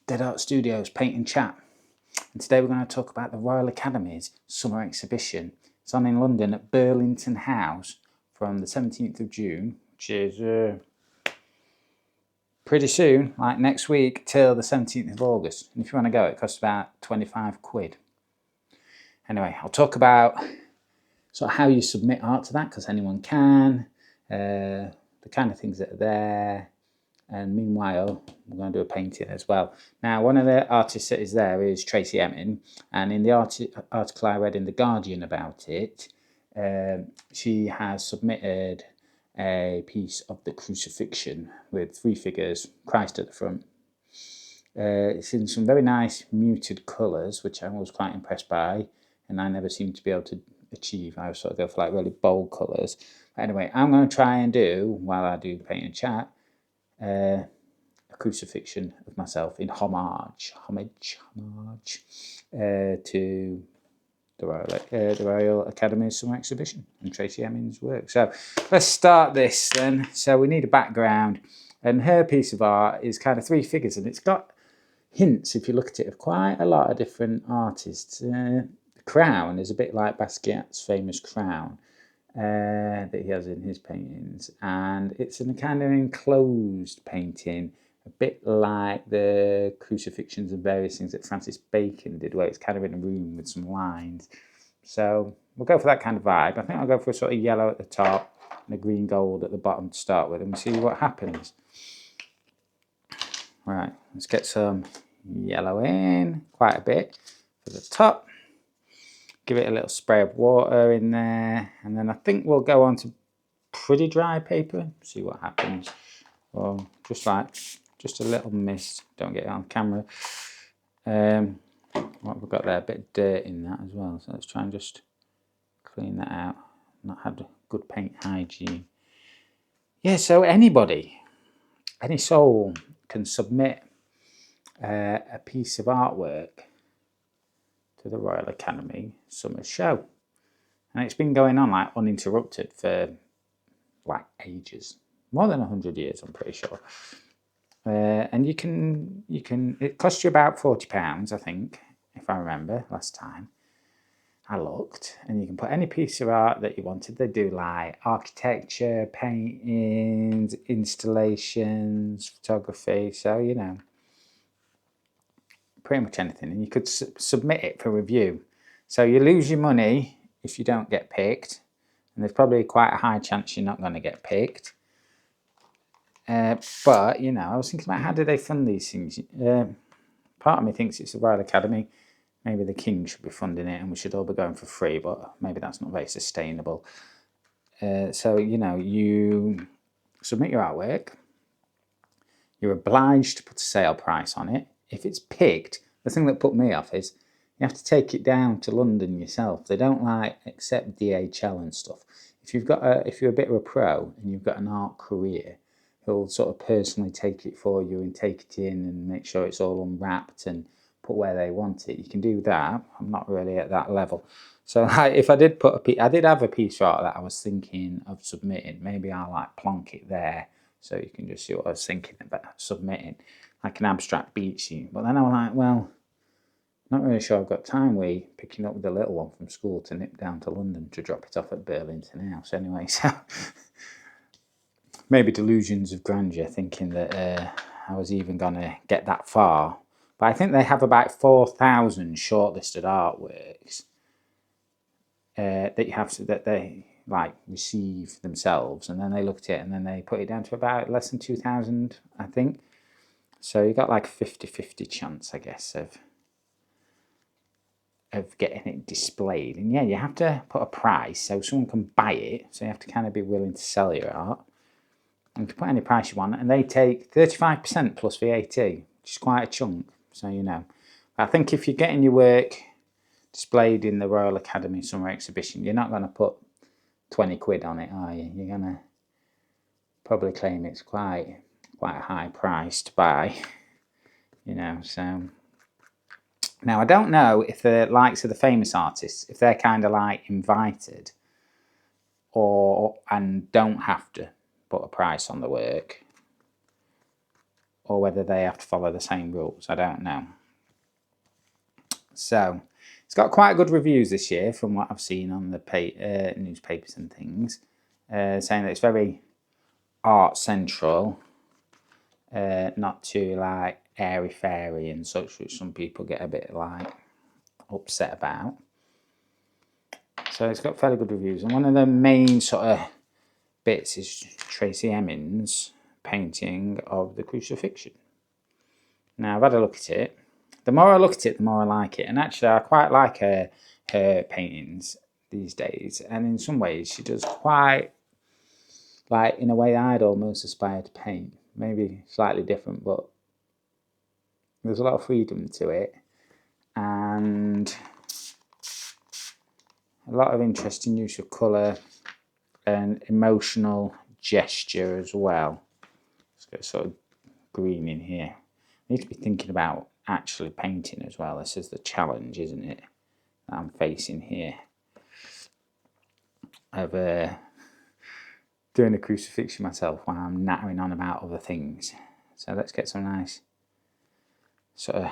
Dead Art Studios Paint and Chat, and today we're going to talk about the Royal Academy's summer exhibition. It's on in London at Burlington House from the 17th of June, which is pretty soon, like next week, till the 17th of August. And if you want to go, it costs about 25 quid. Anyway, I'll talk about sort of how you submit art to that, because anyone can, the kind of things that are there. And meanwhile, we're going to do a painting as well. Now, one of the artists that is there is Tracy Emin, and in the article I read in The Guardian about it, she has submitted a piece of the Crucifixion with 3 figures, Christ at the front. It's in some very nice muted colours, which I was quite impressed by, and I never seem to be able to achieve. I sort of go for like really bold colours. But anyway, I'm going to try and do, while I do paint and chat, a crucifixion of myself in homage to the Royal Academy's summer exhibition and Tracy Emin's work. So let's start this then. So we need a background, and her piece of art is kind of 3 figures, and it's got hints, if you look at it, of quite a lot of different artists. The crown is a bit like Basquiat's famous crown that he has in his paintings, and it's in a kind of enclosed painting, a bit like the crucifixions and various things that Francis Bacon did, where it's kind of in a room with some lines. So we'll go for that kind of vibe. I think I'll go for a sort of yellow at the top and a green gold at the bottom to start with, and we'll see what happens. Right, let's get some yellow in, quite a bit for the top. Give it a little spray of water in there, and then I think we'll go on to pretty dry paper, see what happens. Or just a little mist, don't get it on camera. What we've got there, a bit of dirt in that as well, so let's try and just clean that out. Not had good paint hygiene. Yeah, so anybody, any soul can submit a piece of artwork to the Royal Academy Summer Show, and it's been going on like uninterrupted for like ages, more than 100 years, I'm pretty sure. And you can it costs you about £40, I think, if I remember last time I looked, and you can put any piece of art that you wanted. They do like architecture, paintings, installations, photography, so you know, pretty much anything, and you could submit it for review. So you lose your money if you don't get picked, and there's probably quite a high chance you're not going to get picked. But you know, I was thinking about how do they fund these things. Part of me thinks it's the Royal Academy. Maybe the King should be funding it, and we should all be going for free. But maybe that's not very sustainable. So you know, you submit your artwork. You're obliged to put a sale price on it. If it's picked, the thing that put me off is you have to take it down to London yourself. They don't like accept DHL and stuff. If you're a bit of a pro and you've got an art career, he'll sort of personally take it for you and take it in and make sure it's all unwrapped and put where they want it. You can do that. I'm not really at that level. So if I did I did have a piece of art that I was thinking of submitting. Maybe I'll like plonk it there so you can just see what I was thinking about submitting, like an abstract beach scene. But then I was like, well, not really sure I've got time picking up the little one from school to nip down to London to drop it off at Burlington House anyway. So maybe delusions of grandeur, thinking that I was even going to get that far. But I think they have about 4,000 shortlisted artworks that they like receive themselves, and then they look at it and then they put it down to about less than 2,000, I think. So you got like 50-50 chance, I guess, of getting it displayed. And yeah, you have to put a price so someone can buy it. So you have to kind of be willing to sell your art. And you can put any price you want, and they take 35% plus VAT, which is quite a chunk. So you know, I think if you're getting your work displayed in the Royal Academy Summer Exhibition, you're not going to put 20 quid on it, are you? You're going to probably claim it's quite a high price to buy, you know. So now I don't know if the likes of the famous artists, if they're kind of like invited and don't have to put a price on the work, or whether they have to follow the same rules. I don't know. So it's got quite good reviews this year from what I've seen on the newspapers and things, saying that it's very art central, not too like airy fairy and such, which some people get a bit like upset about. So it's got fairly good reviews, and one of the main sort of bits is Tracey Emin's painting of the Crucifixion. Now I've had a look at it. The more I look at it, the more I like it, and actually I quite like her paintings these days, and in some ways she does quite, like, in a way I'd almost aspire to paint. Maybe slightly different, but there's a lot of freedom to it, and a lot of interesting use of colour and emotional gesture as well. Let's get sort of green in here. I need to be thinking about actually painting as well. This is the challenge, isn't it, that I'm facing here, of doing a crucifixion myself while I'm nattering on about other things. So let's get some nice sort of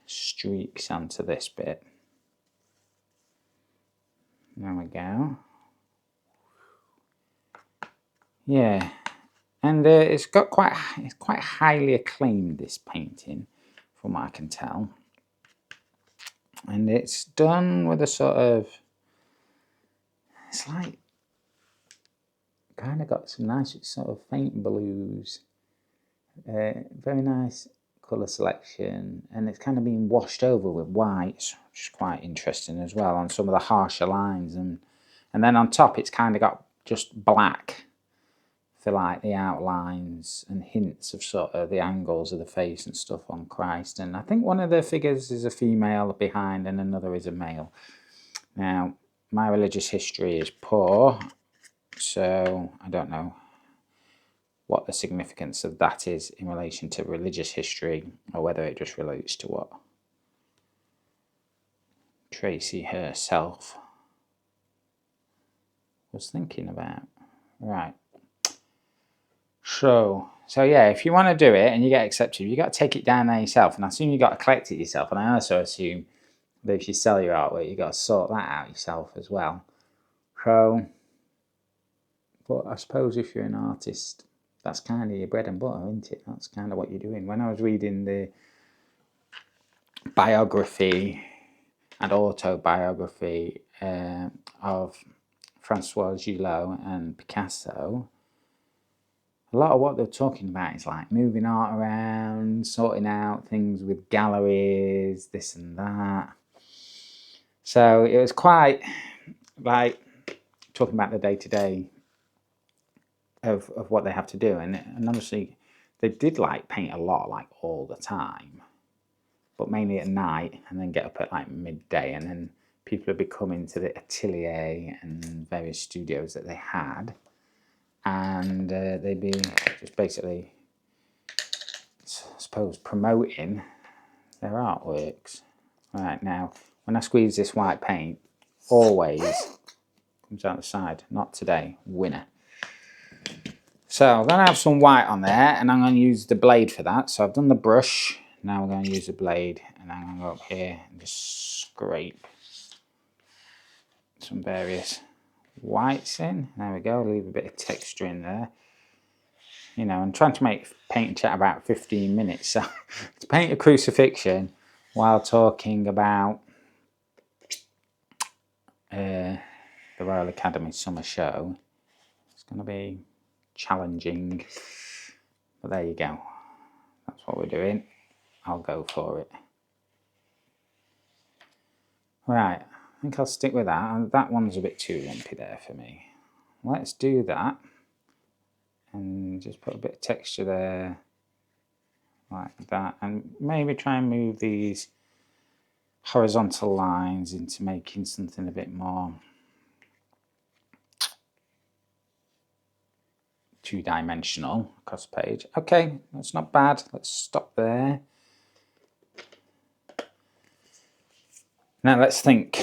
streaks onto this bit. There we go. Yeah, and it's quite highly acclaimed, this painting, from what I can tell. And it's done with a sort of, it's like, kind of got some nice sort of faint blues, very nice colour selection, and it's kind of been washed over with whites, which is quite interesting as well on some of the harsher lines, and then on top it's kind of got just black for like the outlines and hints of sort of the angles of the face and stuff on Christ. And I think one of the figures is a female behind and another is a male. Now, my religious history is poor, so I don't know what the significance of that is in relation to religious history, or whether it just relates to what Tracey herself was thinking about. Right. So yeah, if you want to do it and you get accepted, you got to take it down there yourself. And I assume you got to collect it yourself. And I also assume that if you sell your artwork, you got to sort that out yourself as well. So, but I suppose if you're an artist, that's kind of your bread and butter, isn't it? That's kind of what you're doing. When I was reading the biography and autobiography of Francois Gillot and Picasso, a lot of what they're talking about is like moving art around, sorting out things with galleries, this and that. So it was quite like talking about the day-to-day of what they have to do. And obviously they did like paint a lot, like all the time, but mainly at night, and then get up at like midday, and then people would be coming to the atelier and various studios that they had, and they'd be just basically, I suppose, promoting their artworks. Right, now, when I squeeze this white paint, always comes out the side. Not today, winner. So I'm going to have some white on there, and I'm going to use the blade for that. So I've done the brush, now we're going to use the blade, and I'm going to go up here and just scrape some various whites in. There we go, leave a bit of texture in there. You know, I'm trying to make paint and chat about 15 minutes, so to paint a crucifixion while talking about the Royal Academy Summer Show, it's going to be challenging, but there you go. That's what we're doing. I'll go for it. Right, I think I'll stick with that. And that one's a bit too lumpy there for me. Let's do that and just put a bit of texture there like that, and maybe try and move these horizontal lines into making something a bit more two-dimensional across the page. Okay, that's not bad. Let's stop there. Now let's think.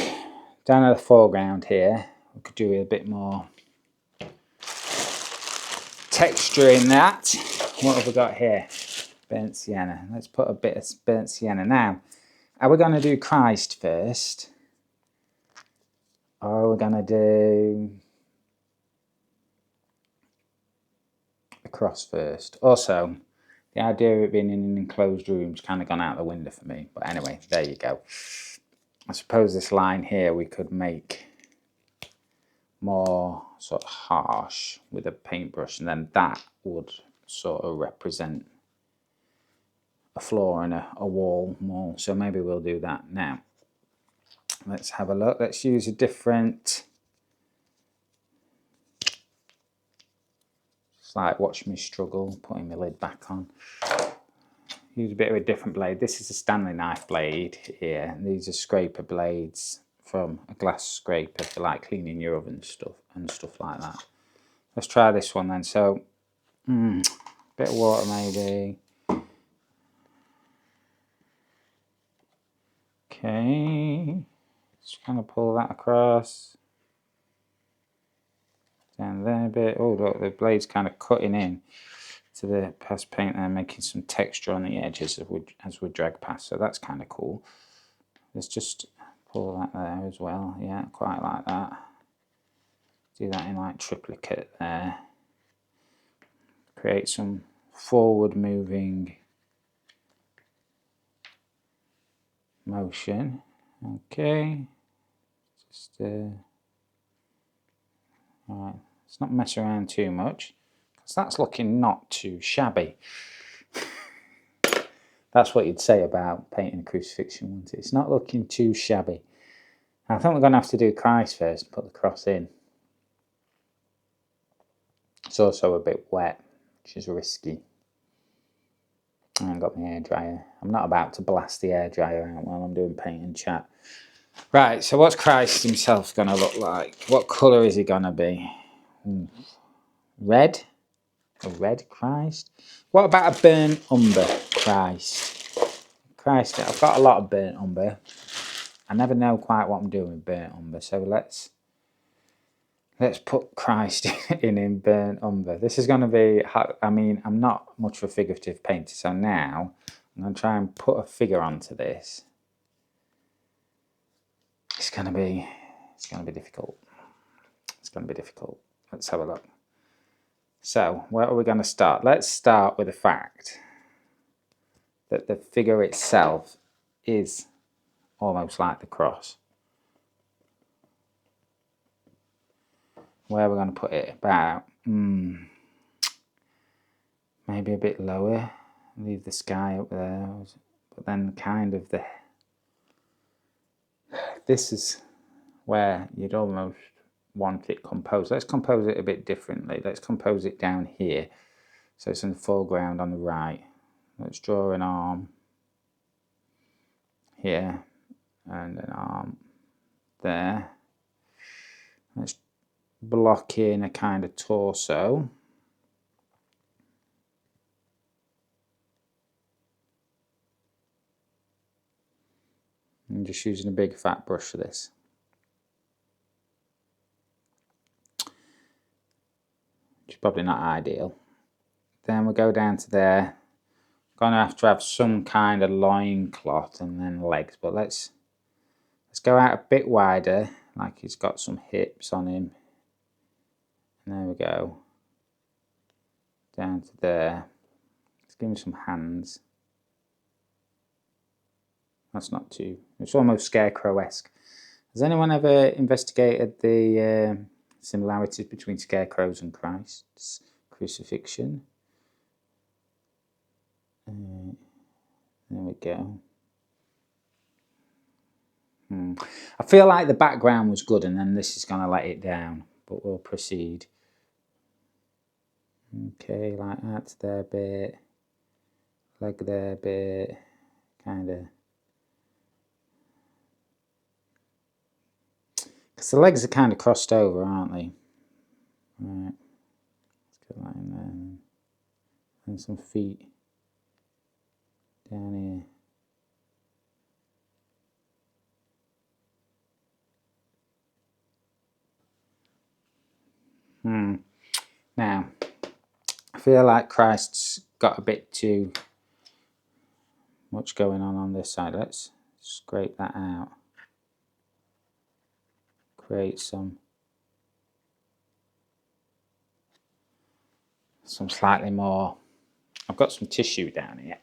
Down at the foreground here, we could do a bit more texture in that. What have we got here? Burnt sienna. Let's put a bit of burnt sienna. Now, are we going to do Christ first? Or are we going to do the cross first? Also, the idea of it being in an enclosed room's kind of gone out the window for me. But anyway, there you go. I suppose this line here we could make more sort of harsh with a paintbrush, and then that would sort of represent a floor and a wall more. So maybe we'll do that now. Let's have a look. Let's use a different, it's like watch me struggle putting the lid back on. Use a bit of a different blade. This is a Stanley knife blade here, and these are scraper blades from a glass scraper for like cleaning your oven and stuff like that. Let's try this one then. So bit of water maybe. Okay, just kind of pull that across down there a bit. Oh look, the blade's kind of cutting in to the past paint and making some texture on the edges as we drag past, so that's kind of cool. Let's just pull that there as well. Yeah, quite like that. Do that in like triplicate there. Create some forward moving motion. Okay, just alright, let's not mess around too much, because that's looking not too shabby. That's what you'd say about painting a crucifixion, wouldn't it? It's not looking too shabby. I think we're going to have to do Christ first and put the cross in. It's also a bit wet, which is risky. I haven't got my hairdryer. I'm not about to blast the hairdryer out while I'm doing paint and chat. Right, so what's Christ himself going to look like? What colour is he going to be? Red? A red Christ? What about a burnt umber Christ? Christ, I've got a lot of burnt umber. I never know quite what I'm doing with burnt umber, so let's put Christ in burnt umber. This is going to be, I mean, I'm not much of a figurative painter, so now I'm going to try and put a figure onto this. It's going to be difficult. It's going to be difficult. Let's have a look. So, where are we going to start? Let's start with the fact that the figure itself is almost like the cross. Where we're going to put it? About maybe a bit lower. Leave the sky up there, but then kind of this is where you'd almost want it composed. Let's compose it a bit differently. Let's compose it down here, so it's in the foreground on the right. Let's draw an arm here and an arm there. Let's block in a kind of torso. I'm just using a big fat brush for this. Which is probably not ideal. Then we'll go down to there. Gonna have to have some kind of loincloth and then legs, but let's go out a bit wider, like he's got some hips on him. And there we go. Down to there. Let's give him some hands. That's not too, it's almost scarecrow-esque. Has anyone ever investigated the similarities between scarecrows and Christ's crucifixion? There we go. I feel like the background was good and then this is going to let it down, but we'll proceed. Okay, like that there a bit, leg there a bit, kind of. Because the legs are kind of crossed over, aren't they? Right, let's get that in there. And some feet down here. Now, I feel like Christ's got a bit too much going on this side. Let's scrape that out. Create some slightly more. I've got some tissue down here.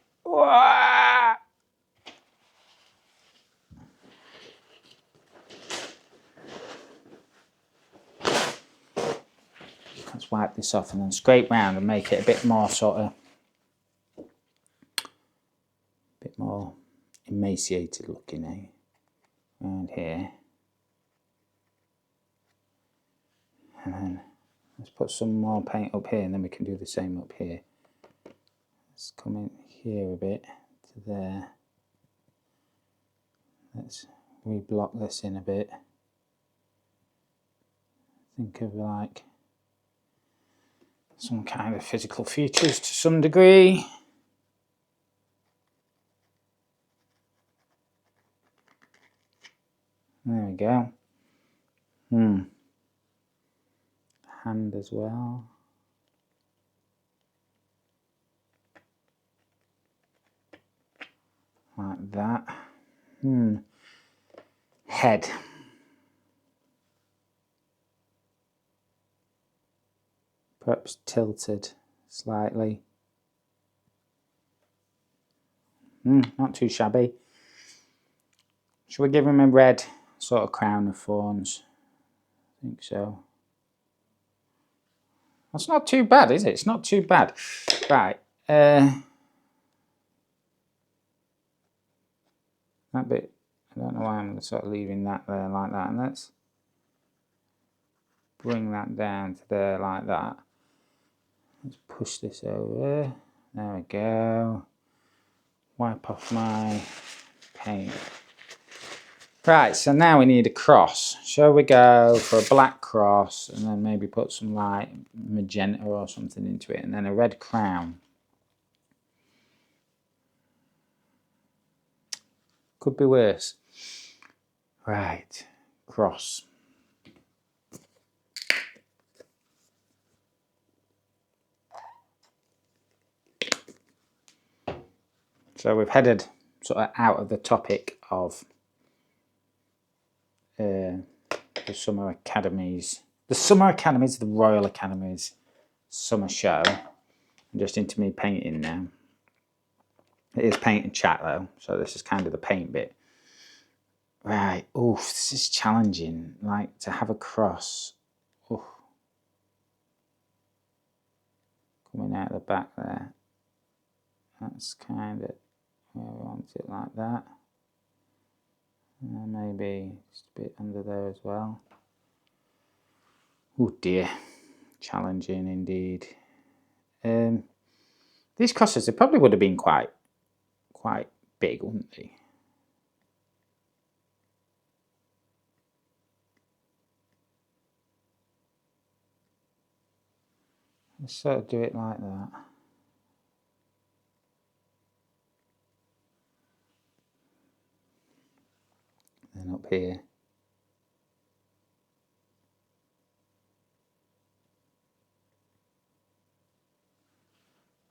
Let's wipe this off and then scrape round and make it a bit more sort of, a bit more emaciated looking, eh? Around here. And then let's put some more paint up here and then we can do the same up here. Let's come in here a bit to there. Let's reblock this in a bit. Think of like some kind of physical features to some degree. There we go. Hand as well. Like that. Head. Perhaps tilted slightly. Not too shabby. Should we give him a red sort of crown of thorns? I think so. That's not too bad, is it? It's not too bad. Right. That bit, I don't know why I'm sort of leaving that there like that. And let's bring that down to there like that. Let's push this over. There we go. Wipe off my paint. Right, so now we need a cross. Shall we go for a black cross and then maybe put some light magenta or something into it and then a red crown? Could be worse. Right, cross. So we've headed sort of out of the topic of the Summer Academies, the Royal Academies summer show. I'm just into me painting now. It is paint and chat though, so this is kind of the paint bit. Right, oof, this is challenging, like to have a cross. Oof. Coming out the back there. That's kind of where we want it, like that. And maybe just a bit under there as well. Oh dear, challenging indeed. These crosses, they probably would have been quite big, wouldn't they? Let's sort of do it like that. Then up here.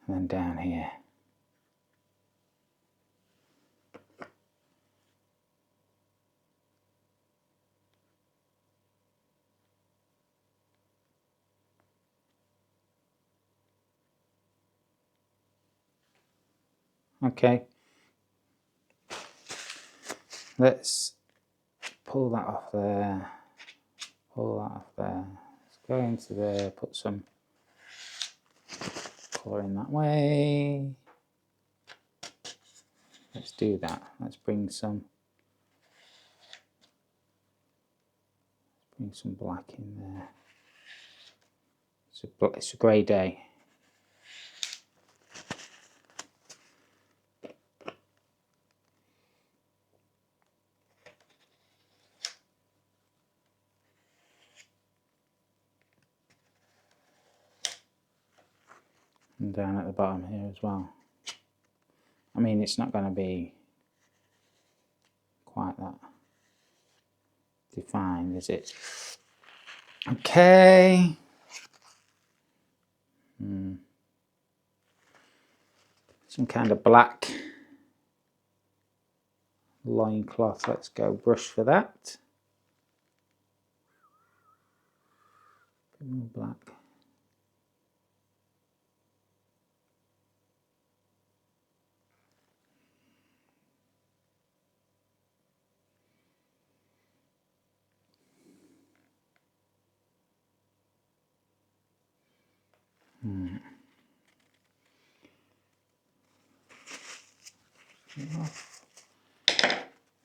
And then down here. Okay. Let's pull that off there. Pull that off there. Let's go into there, put some colour in that way. Let's do that. Let's bring some black in there. It's a grey day. And down at the bottom here as well. I mean, it's not going to be quite that defined, is it? Okay. Some kind of black loincloth. Let's go brush for that. A bit more black.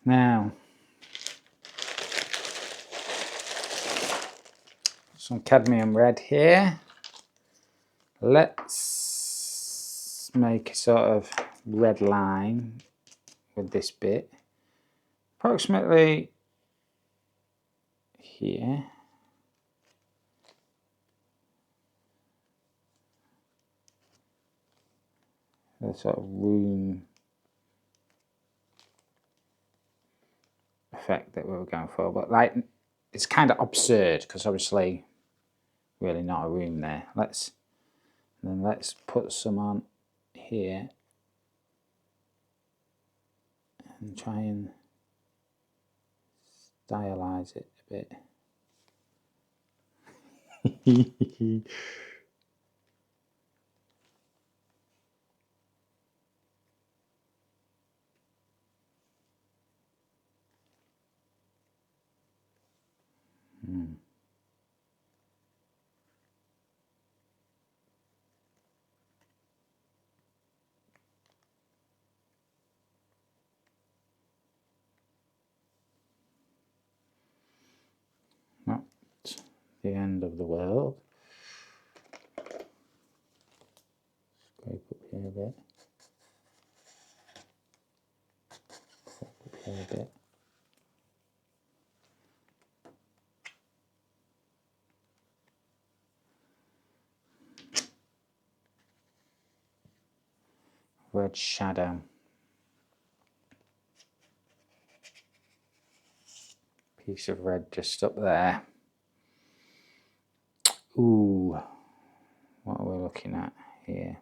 Now, some cadmium red here. Let's make a sort of red line with this bit, approximately here. The sort of room effect that we were going for, but like it's kind of absurd because obviously really not a room there. Let's put some on here and try and stylize it a bit. Not the end of the world. Scrape up here a bit. Scrape up here a bit. Red shadow. Piece of red just up there. Ooh, what are we looking at here?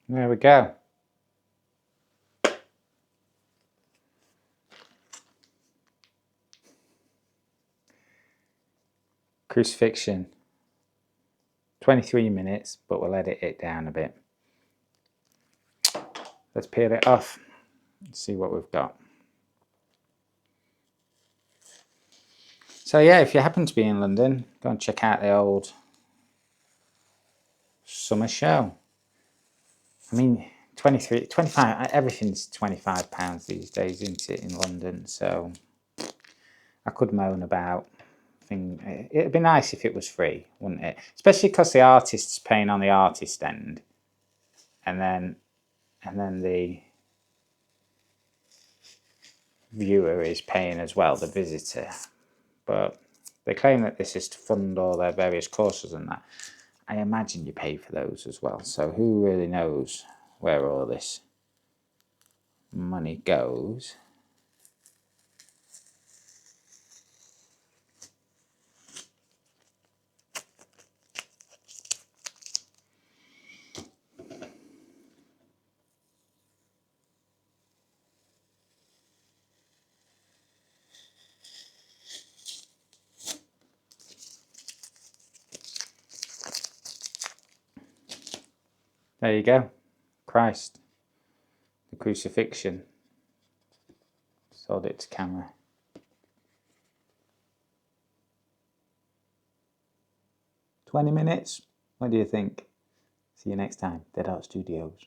There we go. Crucifixion. 23 minutes, but we'll edit it down a bit. Let's peel it off and see what we've got. So yeah, if you happen to be in London, go and check out the old summer show. I mean, 25, everything's £25 these days, isn't it, in London? So I could moan about it'd be nice if it was free, wouldn't it? Especially because the artist's paying on the artist end, and then the viewer is paying as well, the visitor. But they claim that this is to fund all their various courses and that. I imagine you pay for those as well. So who really knows where all this money goes? There you go. Christ. The Crucifixion. Sold it to camera. "20 minutes? What do you think? See you next time. Dead Art Studios."